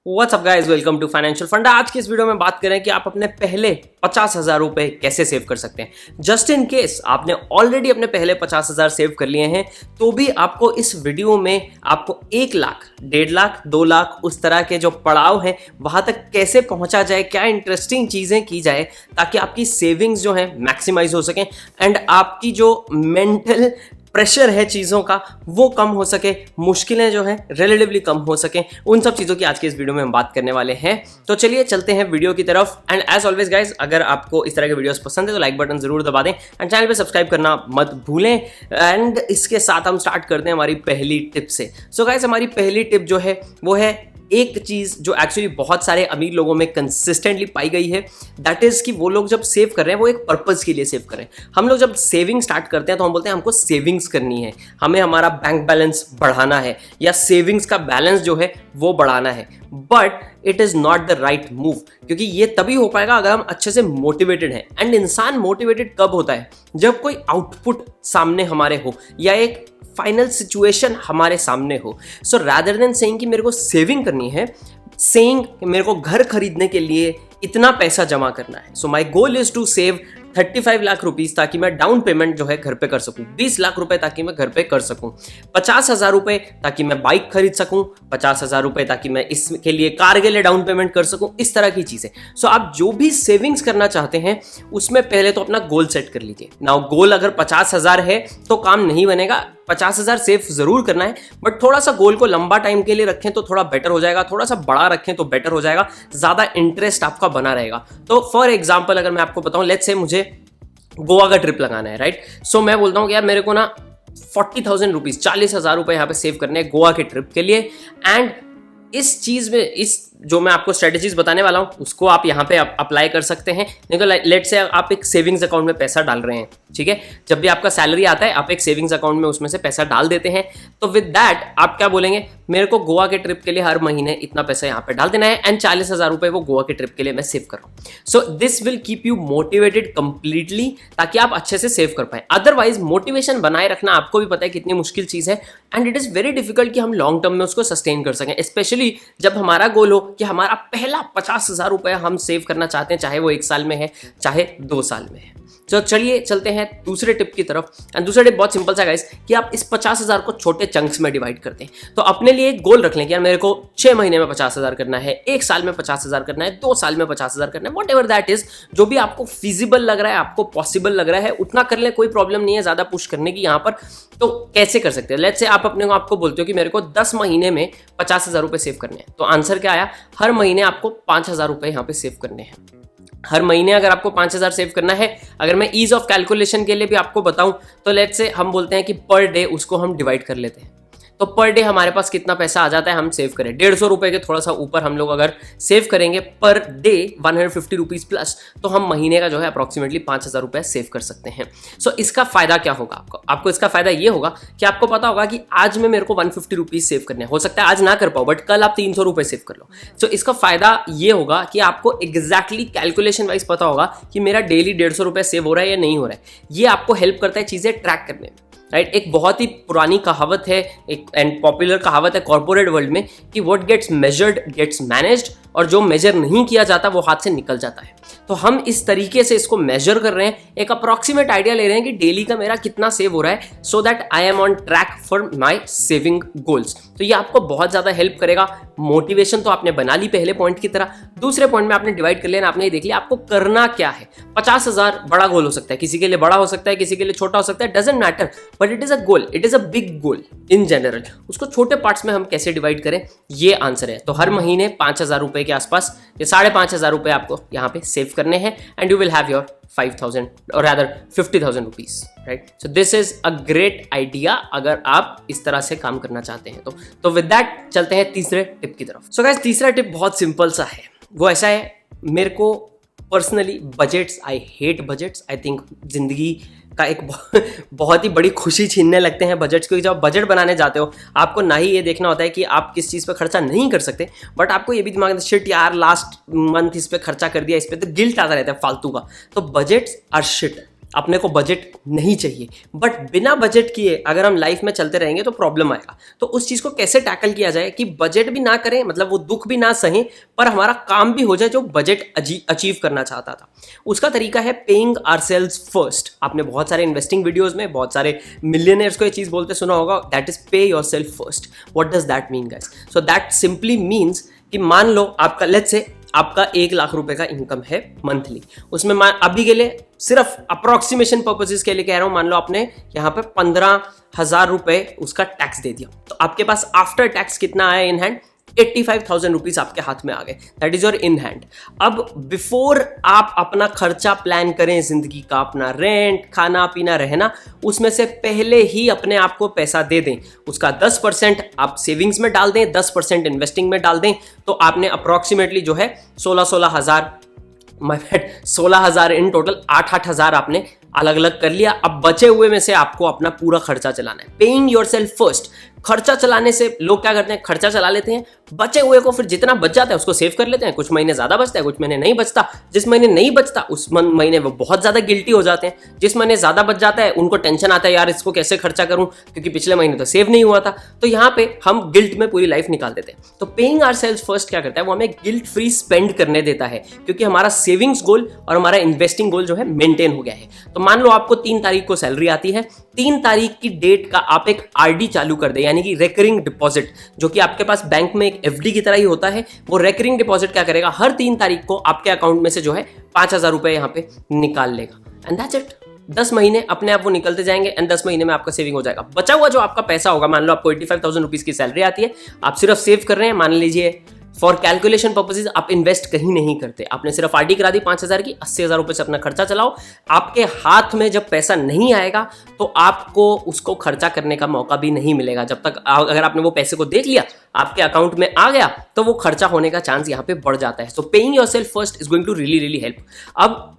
WhatsApp guys, welcome to financial funda. आज की इस वीडियो में बात करें कि आप अपने पहले 50,000 रुपए कैसे सेव कर सकते हैं। जस्ट इन केस आपने ऑलरेडी अपने पहले 50,000 सेव कर लिए हैं तो भी आपको इस वीडियो में आपको 1 लाख, 1.5 लाख, 2 लाख उस तरह के जो पड़ाव हैं वहां तक कैसे पहुंचा जाए, क्या इंटरेस्टिंग चीजें की जाए ताकि आपकी सेविंग्स जो है मैक्सिमाइज हो सकें एंड आपकी जो मेंटल प्रेशर है चीज़ों का वो कम हो सके, मुश्किलें जो है रिलेटिवली कम हो सके। उन सब चीज़ों की आज के इस वीडियो में हम बात करने वाले हैं। तो चलिए चलते हैं वीडियो की तरफ। एंड एज ऑलवेज गाइज, अगर आपको इस तरह के वीडियोस पसंद है तो लाइक बटन जरूर दबा दें एंड चैनल पे सब्सक्राइब करना मत भूलें। एंड इसके साथ हम स्टार्ट करते हैं हमारी पहली टिप से। सो गाइज, हमारी पहली टिप जो है वो है एक चीज जो एक्चुअली बहुत सारे अमीर लोगों में कंसिस्टेंटली पाई गई है, दैट इज कि वो लोग जब सेव कर रहे हैं वो एक पर्पस के लिए सेव कर रहे हैं। हम लोग जब सेविंग स्टार्ट करते हैं तो हम बोलते हैं हमको सेविंग्स करनी है, हमें हमारा बैंक बैलेंस बढ़ाना है या सेविंग्स का बैलेंस जो है वो बढ़ाना है। But it is not the right move, क्योंकि ये तभी हो पाएगा अगर हम अच्छे से मोटिवेटेड हैं। एंड इंसान मोटिवेटेड कब होता है? जब कोई आउटपुट सामने हमारे हो या एक फाइनल सिचुएशन हमारे सामने हो। सो रादर देन सेइंग कि मेरे को सेविंग करनी है, सेइंग कि मेरे को घर खरीदने के लिए इतना पैसा जमा करना है। So my goal is to save 35 lakh rupees ताकि मैं डाउन पेमेंट जो है घर पे कर सकूं, 20 लाख रुपए ताकि मैं घर पे कर सकूं, 50,000 रुपए ताकि मैं बाइक खरीद सकूं, 50,000 रुपए ताकि मैं इसके लिए कार के लिए डाउन पेमेंट कर सकूं, इस तरह की चीजें। सो आप जो भी सेविंग्स करना चाहते हैं उसमें पहले तो अपना गोल सेट कर लीजिए। नाउ गोल अगर 50,000 है तो काम नहीं बनेगा, 50,000 सेव जरूर करना है, बट थोड़ा सा गोल को लंबा टाइम के लिए रखें तो थोड़ा बेटर हो जाएगा, थोड़ा सा बड़ा रखें तो बेटर हो जाएगा, ज्यादा इंटरेस्ट आपका बना रहेगा। तो फॉर एग्जांपल अगर मैं आपको बताऊं, लेट्स से मुझे गोवा का ट्रिप लगाना है, राइट? सो मैं बोलता हूं कि यार मेरे को ना 40,000 रुपीज, 40,000 रुपए यहाँ पे सेव करने हैं गोवा के ट्रिप के लिए। एंड इस चीज में, इस जो मैं आपको स्ट्रेटेजीज बताने वाला हूं उसको आप यहाँ पे अप्लाई कर सकते हैं। नहीं तो लेट से आप एक सेविंग्स अकाउंट में पैसा डाल रहे हैं, ठीक है? जब भी आपका सैलरी आता है आप एक सेविंग्स अकाउंट में उसमें से पैसा डाल देते हैं। तो विद दैट आप क्या बोलेंगे, मेरे को गोवा के ट्रिप के लिए हर महीने इतना पैसा यहाँ पे डाल देना है एंड 40,000 रुपए वो गोवा के ट्रिप के लिए मैं सेव कर रहा हूँ। So this will keep you motivated completely, ताकि आप अच्छे से सेव कर पाए। अदरवाइज मोटिवेशन बनाए रखना आपको भी पता है कितनी मुश्किल चीज है and it is very difficult कि हम लॉन्ग टर्म में उसको सस्टेन कर सकें, स्पेशली जब हमारा गोल हो कि हमारा पहला 50,000 रुपए हम सेव करना चाहते हैं, चाहे वो 1 साल में है चाहे 2 साल में है। तो चलिए चलते हैं दूसरे टिप की तरफ। एंड दूसरा टिप बहुत सिंपल सा गाइस, कि आप इस 50,000 को छोटे चंक्स में डिवाइड करते हैं। तो अपने लिए एक गोल रख लें कि यार मेरे को 6 महीने में 50,000 करना है, 1 साल में 50,000 करना है, 2 साल में 50,000 करना है, वॉट एवर दैट इज। जो भी आपको फिजिबल लग रहा है, आपको पॉसिबल लग रहा है, उतना कर ले, कोई प्रॉब्लम नहीं है ज्यादा पुश करने की यहाँ पर। तो कैसे कर सकते हैं? लेट्स से आप अपने को आपको बोलते हो कि मेरे को 10 महीने में 50,000 रुपए सेव करने हैं। तो आंसर क्या आया? हर महीने आपको 5,000 रुपए यहाँ पे सेव करने हैं। हर महीने अगर आपको 5,000 सेव करना है, अगर मैं ईज ऑफ कैलकुलेशन के लिए भी आपको बताऊं तो लेट्स से हम बोलते हैं कि पर डे उसको हम डिवाइड कर लेते हैं। तो पर डे हमारे पास कितना पैसा आ जाता है, हम सेव करें 150 रुपए के थोड़ा सा ऊपर हम लोग अगर सेव करेंगे पर डे 150 रुपीज प्लस, तो हम महीने का जो है अप्रोक्सीमेटली 5,000 रुपए सेव कर सकते हैं। सो इसका फायदा क्या होगा आपको इसका फायदा ये होगा कि आपको पता होगा कि आज में मेरे को 150 रुपीज सेव करने, हो सकता है आज ना कर पाओ बट कल आप 300 रुपए सेव कर लो। सो इसका फायदा ये होगा कि आपको एग्जैक्टली कैलकुलेशन वाइज पता होगा कि मेरा डेली 150 रुपए सेव हो रहा है या नहीं हो रहा है। ये आपको हेल्प करता है चीजें ट्रैक करने में, राइट? एक बहुत ही पुरानी कहावत है, एक एंड पॉपुलर कहावत है कॉर्पोरेट वर्ल्ड में कि what gets measured gets managed, और जो मेजर नहीं किया जाता वो हाथ से निकल जाता है। तो हम इस तरीके से इसको मेजर कर रहे हैं, एक अप्रॉक्सीमेट आइडिया ले रहे हैं कि डेली का मेरा कितना सेव हो रहा है, so that I am on track for my saving goals. तो ये आपको बहुत ज्यादा हेल्प करेगा। मोटिवेशन तो आपने बना ली पहले पॉइंट की तरह, दूसरे पॉइंट में आपने डिवाइड कर लिया, आपने ये देख लिया आपको करना क्या है। 50,000 बड़ा गोल हो सकता है, किसी के लिए बड़ा हो सकता है, किसी के लिए छोटा हो सकता है, doesn't matter, but it is a goal, it is a big goal in general. उसको छोटे पार्ट्स में हम कैसे डिवाइड करें, ये आंसर है। तो हर महीने 5,000 रुपए के आसपास, ये 5,500 रुपए आपको यहाँ पे सेव करने हैं and you will have your 5,000 और rather 50,000 rupees, right? So this is a great idea अगर आप इस तरह से काम करना चाहते हैं तो विद दैट चलते हैं तीसरे टिप की तरफ। सो गाइस, तीसरा टिप बहुत सिंपल सा है। वो ऐसा है, मेरे को personally budgets, I hate budgets. I think जिंदगी का एक बहुत ही बड़ी खुशी छीनने लगते हैं बजट्स, क्योंकि जब आप बजट बनाने जाते हो आपको ना ही ये देखना होता है कि आप किस चीज़ पे खर्चा नहीं कर सकते, बट आपको ये भी दिमाग में शिट यार लास्ट मंथ इस पे खर्चा कर दिया, इस पे तो गिल्ट आता रहता है फालतू का। तो बजट्स आर शिट, अपने को बजट नहीं चाहिए, बट बिना बजट किए अगर हम लाइफ में चलते रहेंगे तो प्रॉब्लम आएगा। तो उस चीज़ को कैसे टैकल किया जाए कि बजट भी ना करें, मतलब वो दुख भी ना सहें, पर हमारा काम भी हो जाए जो बजट अचीव करना चाहता था। उसका तरीका है पेइंग आवरसेल्व्स फर्स्ट। आपने बहुत सारे इन्वेस्टिंग वीडियोस में बहुत सारे मिलियनेयर्स को ये चीज़ बोलते सुना होगा, दैट इज पे yourself first. What does that mean guys? So that simply means कि मान लो आपका, लेट्स से आपका 1 लाख रुपए का इनकम है मंथली, उसमें अभी के लिए सिर्फ अप्रोक्सीमेशन पर्पसेस के लिए कह रहा हूं, मान लो आपने यहाँ पे 15,000 रुपए उसका टैक्स दे दिया, तो आपके पास आफ्टर टैक्स कितना आया इन हैंड? 85,000 रुपीज आपके हाथ में आ गए, that is your in hand. अब बिफोर आप अपना खर्चा प्लान करें जिंदगी का, अपना रेंट, खाना पीना, रहना, उसमें से पहले ही अपने आप को पैसा दे दें। उसका 10% आप सेविंग्स में डाल दें, 10% इन्वेस्टिंग में डाल दें, तो आपने अप्रोक्सीमेटली जो है 16,000 इन टोटल 8,000 आपने अलग अलग कर लिया। अब बचे हुए में से आपको अपना पूरा खर्चा चलाना है। Paying yourself first. खर्चा चलाने से लोग क्या करते हैं, खर्चा चला लेते हैं, बचे हुए को फिर जितना बच जाता है उसको सेव कर लेते हैं। कुछ महीने ज्यादा बचता है, कुछ महीने नहीं बचता। जिस महीने नहीं बचता उस महीने वो बहुत ज्यादा गिल्टी हो जाते हैं। जिस महीने ज्यादा बच जाता है उनको टेंशन आता है, यार इसको कैसे खर्चा करूं क्योंकि पिछले महीने तो सेव नहीं हुआ था। तो यहाँ पे हम गिल्ट में पूरी लाइफ निकाल देते हैं। तो पेइंग आवरसेल्व्स फर्स्ट क्या करता है, वो हमें गिल्ट फ्री स्पेंड करने देता है, क्योंकि हमारा सेविंग्स गोल और हमारा इन्वेस्टिंग गोल जो है मेंटेन हो गया है। तो मान लो आपको 3 तारीख को सैलरी आती है, 3 तारीख की डेट का आप एक आरडी चालू कर दे, यानी कि रेकरिंग डिपॉजिट, जो कि आपके पास बैंक में एक एफडी की तरह ही होता है। वो रेकरिंग डिपॉजिट क्या करेगा, हर 3 तारीख को आपके अकाउंट में से जो है 5,000 रुपए यहाँ पे निकाल लेगा, एंड दैट्स इट। 10 महीने अपने आप वो निकलते जाएंगे एंड 10 महीने में आपका सेविंग हो जाएगा। बचा हुआ जो आपका पैसा होगा, मान लो आपको 85,000 रुपीज की सैलरी आती है, आप सिर्फ सेव कर रहे हैं, मान लीजिए फॉर कैलकुलेशन पर्पसेज आप इन्वेस्ट कहीं नहीं करते, आपने सिर्फ आरडी करा दी 5,000 की, 80,000 रुपए से अपना खर्चा चलाओ। आपके हाथ में जब पैसा नहीं आएगा तो आपको उसको खर्चा करने का मौका भी नहीं मिलेगा। जब तक अगर आपने वो पैसे को देख लिया, आपके अकाउंट में आ गया, तो वो खर्चा होने का चांस यहाँ पे बढ़ जाता है। So paying yourself first is going to really really help. अब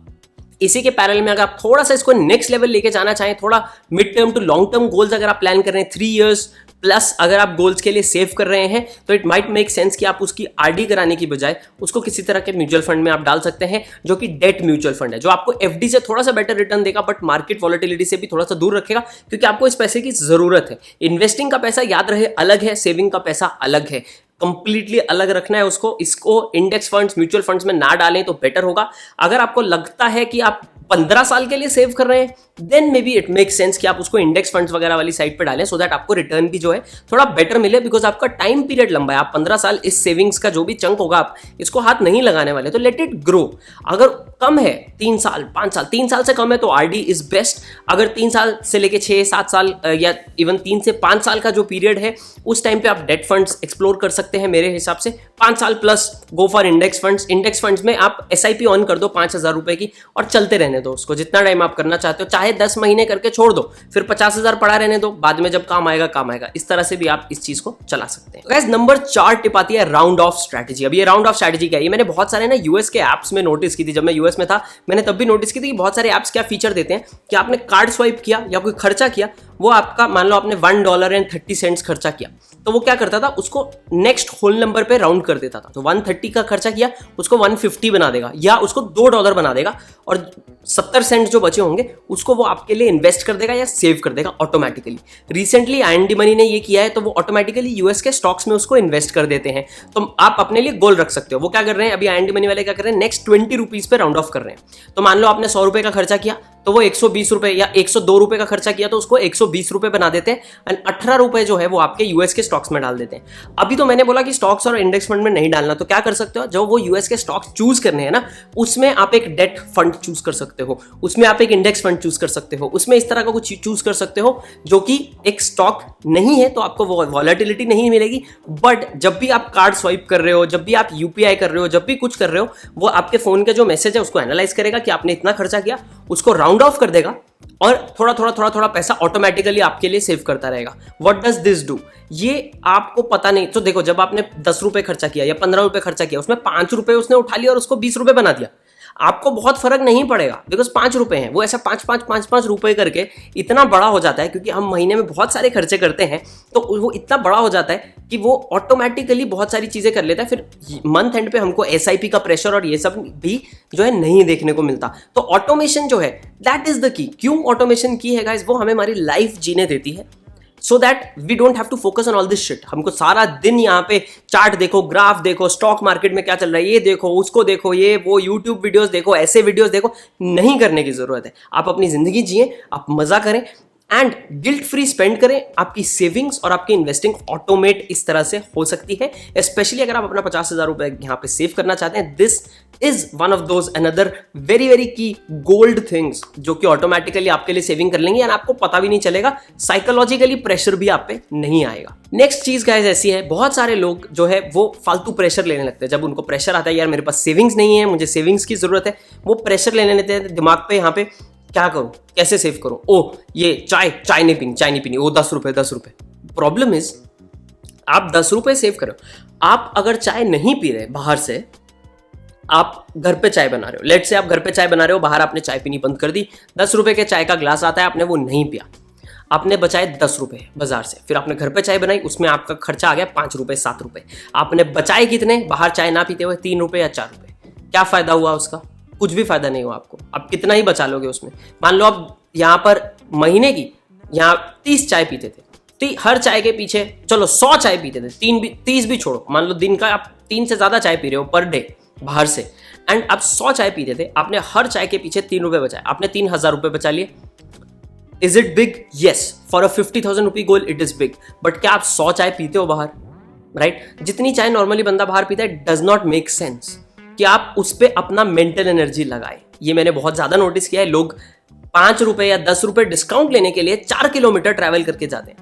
इसी के पैरेलल में अगर आप थोड़ा सा इसको नेक्स्ट लेवल लेके जाना चाहें, थोड़ा mid term to long term goals अगर आप प्लान कर रहे हैं, 3 इयर्स प्लस अगर आप गोल्स के लिए सेव कर रहे हैं, तो इट माइट मेक सेंस कि आप उसकी आरडी कराने की बजाय उसको किसी तरह के म्यूचुअल फंड में आप डाल सकते हैं, जो कि डेट म्यूचुअल फंड है, जो आपको एफडी से थोड़ा सा बेटर रिटर्न देगा, बट मार्केट वॉलेटिलिटी से भी थोड़ा सा दूर रखेगा, क्योंकि आपको इस पैसे की जरूरत है। इन्वेस्टिंग का पैसा याद रहे अलग है, सेविंग का पैसा अलग है, कंप्लीटली अलग रखना है उसको। इसको इंडेक्स फंड्स, म्यूचुअल फंड्स में ना डालें तो बेटर होगा। अगर आपको लगता है कि आप 15 साल के लिए सेव कर रहे हैं, then may be it make sense कि आप उसको इंडेक्स फंड्स वगैरह वाली साइड पे डालें, सो दैट आपको रिटर्न भी जो है थोड़ा बेटर मिले, बिकॉज आपका टाइम पीरियड लंबा है। आप 15 साल इस सेविंग्स का जो भी चंक होगा आप इसको हाथ नहीं लगाने वाले, तो लेट इट ग्रो। अगर कम है 3 साल 5 साल, 3 साल से कम है तो आरडी इज बेस्ट। अगर 3 साल से लेके 6-7 साल या इवन 3 से 5 साल का जो पीरियड है, उस टाइम पे आप डेट फंड्स एक्सप्लोर कर सकते हैं। मेरे हिसाब से 5 साल plus go for index funds. Index funds में आप एसआईपी ऑन कर दो 5,000 रुपए की और चलते रहने दो उसको जितना टाइम आप करना चाहते हो। चाहे 10 महीने करके छोड़ दो, फिर 50,000 पड़ा रहने दो, बाद में जब काम आएगा काम आएगा। इस तरह से भी आप इस चीज को चला सकते हैं। गाइस, नंबर 4 टिप आती है राउंड ऑफ स्ट्रैटेजी। अब ये राउंड ऑफ स्ट्रैटेजी क्या है, ये मैंने बहुत सारे ना यूएस के एप्स में नोटिस की थी। जब मैं यूएस में था मैंने तब भी नोटिस की थी कि बहुत सारे एप्स क्या फीचर देते हैं कि आपने कार्ड स्वाइप किया या कोई खर्चा किया, वो आपका मान लो आपने $1.30 खर्चा किया, तो वो क्या करता था, उसको नेक्स्ट होल नंबर पे राउंड कर देता था। तो 130 का खर्चा किया, उसको 150 बना देगा या उसको $2 बना देगा, और 70 सेंट जो बचे होंगे उसको वो आपके लिए इन्वेस्ट कर देगा या सेव कर देगा ऑटोमेटिकली। रिसेंटली IND मनी ने ये किया है, तो वो ऑटोमेटिकली यूएस के स्टॉक्स में उसको इन्वेस्ट कर देते हैं। तो आप अपने लिए गोल रख सकते हो। वो क्या कर रहे हैं अभी IND मनी वाले, क्या कर रहे हैं, नेक्स्ट 20 रुपीज पे राउंड ऑफ कर रहे हैं। तो मान लो आपने 100 रुपए का खर्चा किया, तो वो 120 रुपए या 102 रुपए का खर्चा किया, तो उसको 120 रुपए बना देते हैं, एंड 18 रुपए जो है वो आपके यूएस के स्टॉक्स में डाल देते हैं। अभी तो मैंने बोला कि स्टॉक्स और इंडेक्स फंड में नहीं डालना, तो क्या कर सकते हो, जो वो यूएस के स्टॉक्स चूज करने हैं ना, उसमें आप एक डेट फंड चूज कर सकते हो, उसमें आप एक इंडेक्स फंड चूज कर सकते हो, उसमें इस तरह का कुछ चूज कर सकते हो जो कि एक स्टॉक नहीं है, तो आपको वॉलेटिलिटी नहीं मिलेगी। बट जब भी आप कार्ड स्वाइप कर रहे हो, जब भी आप यूपीआई कर रहे हो, जब भी कुछ कर रहे हो, वो आपके फोन के जो मैसेज है उसको एनालाइज करेगा कि आपने इतना खर्चा किया, उसको राउंड ऑफ कर देगा और थोड़ा थोड़ा पैसा ऑटोमेटिकली आपके लिए सेव करता रहेगा। व्हाट डज दिस डू, ये आपको पता नहीं। तो देखो, जब आपने 10 रुपए खर्चा किया या 15 रुपए खर्चा किया, उसमें 5 रुपए उसने उठा लिया और उसको 20 रुपए बना दिया। आपको बहुत फर्क नहीं पड़ेगा, बिकॉज 5 रुपए हैं, वो ऐसा 5 रुपए करके इतना बड़ा हो जाता है, क्योंकि हम महीने में बहुत सारे खर्चे करते हैं, तो वो इतना बड़ा हो जाता है कि वो ऑटोमेटिकली बहुत सारी चीजें कर लेता है। फिर मंथ एंड पे हमको SIP का प्रेशर और ये सब भी जो है नहीं देखने को मिलता। तो ऑटोमेशन जो है दैट इज द की। क्यों ऑटोमेशन की है गाइस? वो हमें हमारी लाइफ जीने देती है, so that we don't have to focus on all this shit. हमको सारा दिन यहाँ पे चार्ट देखो, ग्राफ देखो, स्टॉक मार्केट में क्या चल रहा है ये देखो, उसको देखो, ये वो यूट्यूब वीडियोस देखो, ऐसे वीडियोस देखो, नहीं करने की जरूरत है। आप अपनी जिंदगी जिए, आप मजा करें एंड गिल्ट फ्री स्पेंड करें। आपकी सेविंग्स और आपकी इन्वेस्टिंग ऑटोमेट इस तरह से हो सकती है, स्पेशली अगर आप अपना 50,000 रुपए यहाँ पे सेव करना चाहते हैं। This is one of those another very very की गोल्ड थिंग्स जो कि ऑटोमेटिकली आपके लिए सेविंग कर लेंगे एंड आपको पता भी नहीं चलेगा, साइकोलॉजिकली प्रेशर भी आप पे नहीं आएगा। नेक्स्ट चीज गाइस ऐसी है, बहुत सारे लोग जो है वो फालतू प्रेशर लेने लगते हैं। जब उनको प्रेशर आता है यार मेरे पास सेविंग्स नहीं है, मुझे सेविंग्स की जरूरत है, वो प्रेशर लेने लेते हैं दिमाग पे, यहाँ पे क्या करूं, कैसे सेव करूं, ओ ये चाय नहीं पीनी, वो 10 रुपए। प्रॉब्लम इज आप 10 रुपए सेव करो, आप अगर चाय नहीं पी रहे बाहर से, आप घर पे चाय बना रहे हो, लेट से आप घर पे चाय बना रहे हो, बाहर आपने चाय पीनी बंद कर दी, 10 रुपए के चाय का ग्लास आता है, आपने वो नहीं पिया, आपने बचाए 10 रुपए बाजार से, फिर आपने घर पे चाय बनाई, उसमें आपका खर्चा आ गया 5 रुपए 7 रुपए, आपने बचाए कितने बाहर चाय ना पीते हुए? 3 रुपए या 4 रुपए। क्या फायदा हुआ उसका? कुछ भी फायदा नहीं हुआ आपको। आप कितना ही बचा लोगे उसमें? मान लो आप यहाँ पर महीने की यहाँ 30 चाय पीते थे, हर चाय के पीछे चलो 100 चाय पीते थे, 30 भी छोड़ो, मान लो दिन का आप 3 से ज्यादा चाय पी रहे हो पर डे बाहर से, एंड आप 100 चाय पीते थे, आपने हर चाय के पीछे 3 रुपए बचाए, आपने 3,000 रुपए बचा लिए। Is it big? Yes, for a 50,000 rupee goal it is big, but क्या आप 100 चाय पीते हो बाहर? राइट? जितनी चाय नॉर्मली बंदा बाहर पीता है, डज नॉट मेक सेंस कि आप उस पर अपना मेंटल एनर्जी लगाए। ये मैंने बहुत ज्यादा नोटिस किया है, लोग 5 रुपए या 10 रुपए डिस्काउंट लेने के लिए 4 किलोमीटर ट्रैवल करके जाते हैं,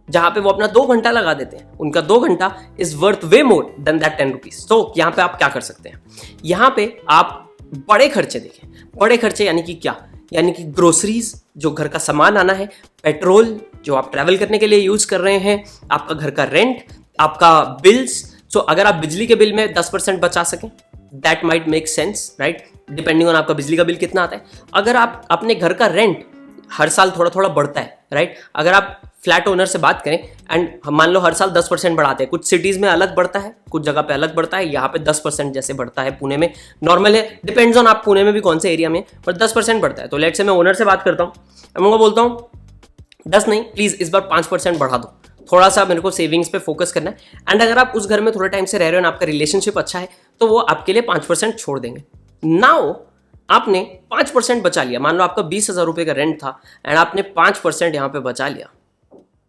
जहां पे वो अपना 2 घंटा लगा देते हैं। उनका 2 घंटा is worth way more than that 10 rupees. तो यहाँ पे आप क्या कर सकते हैं? यहाँ पे आप बड़े खर्चे देखें। बड़े खर्चे यानी कि क्या? यानी कि ग्रोसरीज, जो घर का सामान आना है, पेट्रोल जो आप ट्रैवल करने के लिए यूज कर रहे हैं, आपका घर का रेंट, आपका बिल्स। सो अगर आप बिजली के बिल में 10% बचा सकें, that might make sense, right? Depending on आपका बिजली का बिल कितना आता है। अगर आप अपने घर का रेंट हर साल थोड़ा थोड़ा बढ़ता है, राइट? अगर आप फ्लैट ओनर से बात करें एंड मान लो हर साल 10% बढ़ाते हैं, कुछ सिटीज में अलग बढ़ता है, कुछ जगह पे अलग बढ़ता है, यहाँ पे 10% जैसे बढ़ता है, पुणे में नॉर्मल है, डिपेंड्स ऑन आप पुणे में भी कौन से एरिया में, पर 10% बढ़ता है। तो लेट से मैं ओनर से बात करता हूँ, मैं उनको बोलता हूँ 10 नहीं, प्लीज इस बार 5% बढ़ा दो, थोड़ा सा मेरे को सेविंग्स पे फोकस करना है। एंड अगर आप उस घर में थोड़े टाइम से रह रहे हो और आपका रिलेशनशिप अच्छा है, तो वो आपके लिए 5% छोड़ देंगे। नाउ आपने 5% बचा लिया, मान लो आपका 20,000 रुपए का रेंट था एंड आपने 5% यहाँ पे बचा लिया।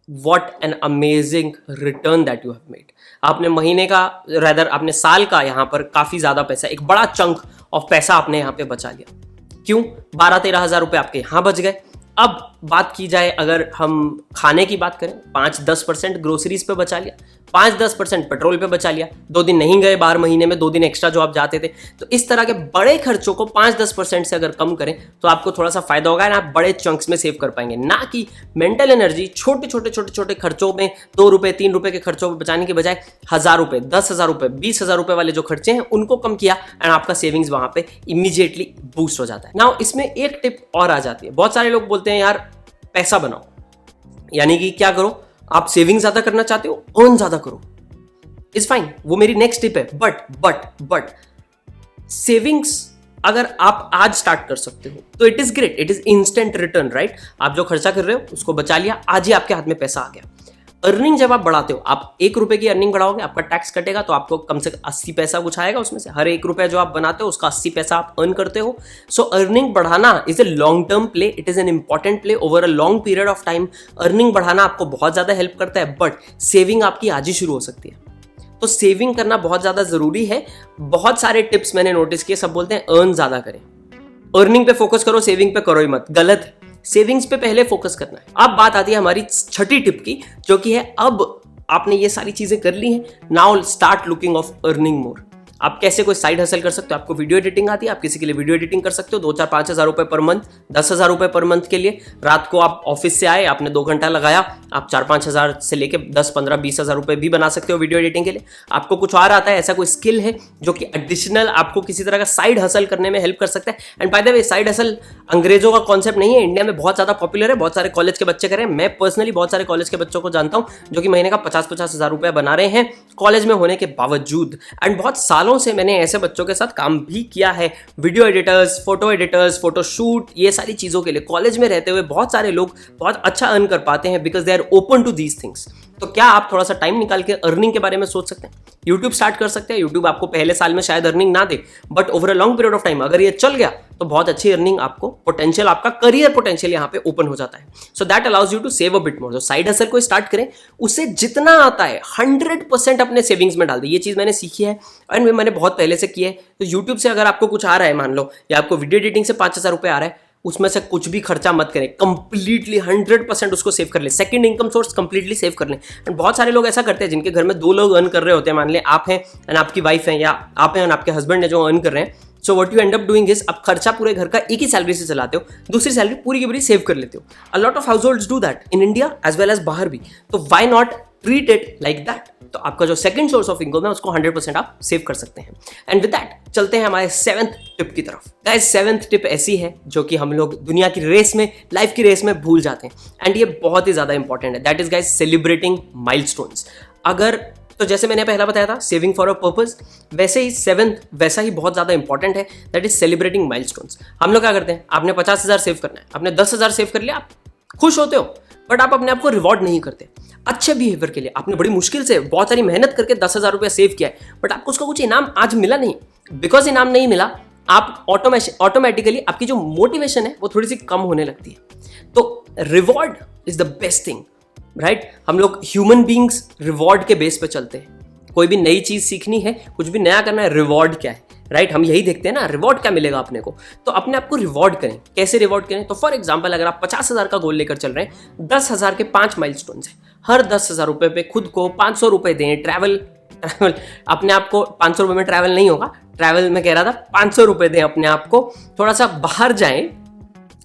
What an amazing return that you have made। आपने महीने का, रादर आपने साल का यहाँ पर काफी ज्यादा पैसा, एक बड़ा चंक ऑफ पैसा आपने यहाँ पे बचा लिया। क्यों? 12-13 हजार रुपए आपके यहाँ बच गए। अब बात की जाए, अगर हम खाने की बात करें, 5-10% ग्रोसरीज पे बचा लिया, 5-10% पेट्रोल पे बचा लिया, 2 दिन नहीं गए बाहर महीने में, 2 दिन एक्स्ट्रा जो आप जाते थे। तो इस तरह के बड़े खर्चों को 5-10% से अगर कम करें तो आपको थोड़ा सा फायदा होगा, आप बड़े चंक्स में सेव कर पाएंगे। ना कि मेंटल एनर्जी छोटे छोटे खर्चों में 2 रुपए 3 रुपए के खर्चों में बचाने के बजाय 1,000 रुपए, 10,000 रुपए, 20,000 रुपए वाले जो खर्चे हैं उनको कम किया एंड आपका सेविंग्स वहां पे इमीडिएटली बूस्ट हो जाता है। नाउ इसमें एक टिप और आ जाती है। बहुत सारे लोग बोलते हैं यार पैसा बनाओ, यानी कि क्या करो, आप सेविंग ज्यादा करना चाहते हो, अर्न ज्यादा करो, इज फाइन, वो मेरी नेक्स्ट टिप है। बट सेविंग्स अगर आप आज स्टार्ट कर सकते हो तो it is great, it is instant return, right? आप जो खर्चा कर रहे हो उसको बचा लिया, आज ही आपके हाथ में पैसा आ गया। अर्निंग जब आप बढ़ाते हो, आप 1 रुपए की अर्निंग बढ़ाओगे, आपका टैक्स कटेगा तो आपको कम से कम 80 पैसा कुछ आएगा उसमें से। हर 1 रुपया जो आप बनाते हो उसका 80 पैसा आप अर्न करते हो। सो अर्निंग बढ़ाना is a long term play, it is an important play over a long period of time. Earning बढ़ाना आपको बहुत ज्यादा हेल्प करता है, बट सेविंग आपकी आज ही शुरू हो सकती है। तो सेविंग करना बहुत ज्यादा जरूरी है। बहुत सारे टिप्स मैंने नोटिस किए, सब बोलते हैं अर्न ज्यादा करें, अर्निंग पे फोकस करो, सेविंग पे करो ही मत। गलत है, सेविंग्स पे पहले फोकस करना है। अब बात आती है हमारी छठी टिप की, जो कि है अब आपने ये सारी चीजें कर ली हैं, now start looking of earning more. आप कैसे कोई साइड हसल कर सकते हो। आपको वीडियो एडिटिंग आती है, आप किसी के लिए वीडियो एडिटिंग कर सकते हो, 2-4-5 हज़ार रुपए पर मंथ, 10,000 रुपए पर मंथ के लिए। रात को आप ऑफिस से आए, आपने 2 घंटा लगाया, आप 4-5 हज़ार से लेके 10-15-20 हज़ार रुपए भी बना सकते हो वीडियो एडिटिंग के लिए। आपको कुछ और आता है, ऐसा कोई स्किल है जो कि एडिशनल आपको किसी तरह का साइड हसल करने में हेल्प कर सकता है। And by the way, side hustle अंग्रेजों का कॉन्सेप्ट नहीं है, इंडिया में बहुत ज्यादा पॉपुलर है, बहुत सारे कॉलेज के बच्चे करें। मैं पर्सनली बहुत सारे कॉलेज के बच्चों को जानता हूं जो कि महीने का 50-50 हज़ार रुपए बना रहे हैं कॉलेज में होने के बावजूद। एंड बहुत सालों से मैंने ऐसे बच्चों के साथ काम भी किया है, वीडियो एडिटर्स, फोटो शूट, ये सारी चीज़ों के लिए कॉलेज में रहते हुए बहुत सारे लोग बहुत अच्छा अर्न कर पाते हैं because they are open to these things. तो क्या आप थोड़ा सा टाइम निकाल के अर्निंग के बारे में सोच सकते हैं? यूट्यूब स्टार्ट कर सकते हैं। यूट्यूब आपको पहले साल में शायद अर्निंग ना दे, but over a long period of time अगर ये चल गया तो बहुत अच्छी अर्निंग आपको, पोटेंशियल, आपका करियर पोटेंशियल यहाँ पे ओपन हो जाता है। So that allows you to save a bit more. जो साइड हसल को स्टार्ट करें, उसे जितना आता है 100% अपने सेविंग्स में डाल दें। ये चीज़ मैंने सीखी है और मैंने बहुत पहले से की है। तो यूट्यूब से अगर आपको कुछ आ रहा है, मान लो, या आपको वीडियो एडिटिंग से 5,000 रुपये आ रहा है, उसमें से कुछ भी खर्चा मत करें, कंप्लीटली 100% उसको सेव कर लें। Second income source completely save कर लें। एंड बहुत सारे लोग ऐसा करते हैं जिनके घर में 2 लोग अर्न कर रहे होते हैं, मान लें आप हैं एंड आपकी वाइफ है, या आप हैं और आपके हस्बैंड है जो अर्न कर रहे हैं। So what you and up doing is, आप खर्चा पूरे घर का एक ही सैलरी से चलाते हो, दूसरी सैलरी पूरी की पूरी सेव कर लेते हो। A lot of households do that in India as well as बाहर भी। तो why not treat it like that. तो आपका जो सेकंड सोर्स ऑफ इनकम है उसको 100% आप सेव कर सकते हैं। एंड विद दैट चलते हैं हमारे 7th टिप की तरफ। गाइस, 7th टिप ऐसी है जो कि हम लोग दुनिया की रेस में, लाइफ की रेस में भूल जाते हैं। एंड ये बहुत ही ज्यादा इंपॉर्टेंट है। That is guys celebrating milestones. अगर तो जैसे मैंने पहला बताया था सेविंग फॉर अ पर्पस, वैसे ही 7th वैसा ही बहुत ज़्यादा इंपॉर्टेंट है। That is celebrating milestones. हम लोग क्या करते हैं, आपने 50,000 सेव करना है, आपने 10,000 सेव कर लिया, आप खुश होते हो, बट आप अपने आप को रिवॉर्ड नहीं करते अच्छे बिहेवियर के लिए। आपने बड़ी मुश्किल से बहुत सारी मेहनत करके 10,000 रुपया सेव किया है, बट आपको उसका कुछ इनाम आज मिला नहीं। बिकॉज इनाम नहीं मिला, आप ऑटोमेटिकली आपकी जो मोटिवेशन है वो थोड़ी सी कम होने लगती है। तो reward is the best thing, right? हम लोग ह्यूमन बींग्स रिवॉर्ड के बेस पे चलते हैं। कोई भी नई चीज सीखनी है, कुछ भी नया करना है, रिवॉर्ड क्या है, राइट? हम यही देखते हैं ना, रिवॉर्ड क्या मिलेगा अपने को। तो अपने आप को रिवॉर्ड करें। कैसे रिवॉर्ड करें? तो फॉर एग्जांपल, अगर आप 50,000 का गोल लेकर चल रहे हैं, 10,000 के 5 माइलस्टोन्स हैं। हर 10,000 रुपए पे खुद को 500 रुपए दें। ट्रैवल अपने आप को 500 रुपए में ट्रैवल नहीं होगा, ट्रैवल में कह रहा था, 500 रुपए दें अपने आप को। थोड़ा सा बाहर जाएं,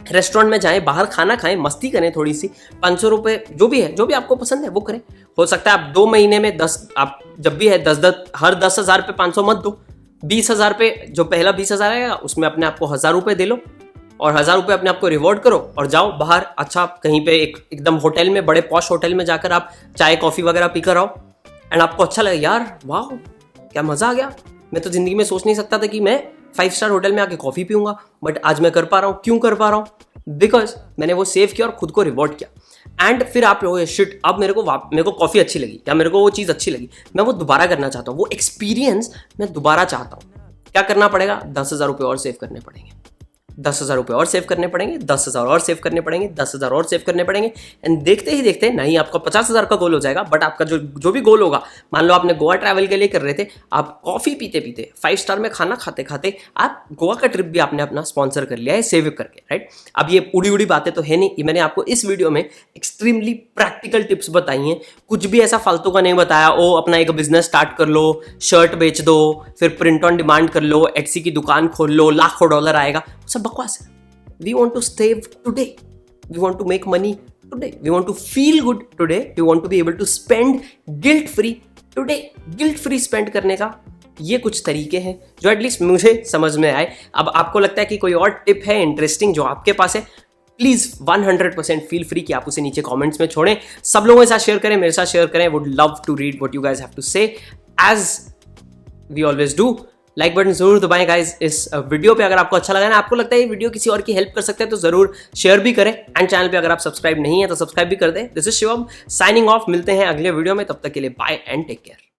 रेस्टोरेंट में जाएं, बाहर खाना खाएं, मस्ती करें थोड़ी सी। 500 रुपए जो भी है, जो भी आपको पसंद है वो करें। हो सकता है आप 2 महीने में 10, आप जब भी है 10 हर 10,000 पे 500 मत दो। 20,000 पे जो पहला 20,000 आएगा उसमें अपने आप को 1,000 रुपए दे लो और 1,000 रुपए अपने आप को रिवॉर्ड करो और जाओ बाहर। अच्छा, कहीं पे एकदम होटल में, बड़े पॉश होटल में जाकर आप चाय कॉफी वगैरह पीकर आओ एंड आपको अच्छा लगे, यार वाह क्या मजा आ गया, मैं तो जिंदगी में सोच नहीं सकता था कि मैं 5 स्टार होटल में आके कॉफी पीऊंगा, बट आज मैं कर पा रहा हूँ। क्यों कर पा रहा हूँ? बिकॉज मैंने वो सेव किया और खुद को रिवॉर्ड किया। एंड फिर आप लोग शिट, अब मेरे को कॉफी अच्छी लगी या मेरे को वो चीज़ अच्छी लगी, मैं वो दोबारा करना चाहता हूँ, वो एक्सपीरियंस मैं दोबारा चाहता हूँ। क्या करना पड़ेगा? 10,000 रुपये और सेव करने पड़ेंगे, 10,000 रुपये और सेव करने पड़ेंगे, 10,000 और सेव करने पड़ेंगे, 10,000 और सेव करने पड़ेंगे। एंड देखते ही देखते नहीं आपका 50,000 का गोल हो जाएगा, बट आपका जो भी गोल होगा, मान लो आपने गोवा ट्रैवल के लिए कर रहे थे, आप कॉफी पीते पीते 5 स्टार में खाना खाते खाते आप गोवा का ट्रिप भी आपने अपना स्पॉन्सर कर लिया है सेव करके, राइट? अब ये उड़ी उड़ी बातें तो है नहीं, मैंने आपको इस वीडियो में एक्सट्रीमली प्रैक्टिकल टिप्स बताई हैं। कुछ भी ऐसा फालतू का नहीं बताया, ओ अपना एक बिजनेस स्टार्ट कर लो, शर्ट बेच दो, फिर प्रिंट ऑन डिमांड कर लो, एटसी की दुकान खोल लो, लाखों डॉलर आएगा, सब बकवास है। We want to save today. We want to make money today. We want to feel good today. We want to be able to spend guilt free today. Guilt free spend करने का ये कुछ तरीके हैं जो एटलीस्ट मुझे समझ में आए। अब आपको लगता है कि कोई और टिप है इंटरेस्टिंग जो आपके पास है, प्लीज 100% फील फ्री कि आप उसे नीचे कमेंट्स में छोड़ें। सब लोगों के साथ शेयर करें, मेरे साथ शेयर करें। Would love to read what you guys have to say as we always do. Like button जरूर दबाएं गाइस इस वीडियो पे। अगर आपको अच्छा लगा ना, आपको लगता है ये वीडियो किसी और की हेल्प कर सकते हैं, तो जरूर शेयर भी करें। एंड चैनल पे अगर आप सब्सक्राइब नहीं है तो सब्सक्राइब भी कर दें। This is Shivam signing off. मिलते हैं अगले वीडियो में, तब तक के लिए बाय एंड टेक केयर।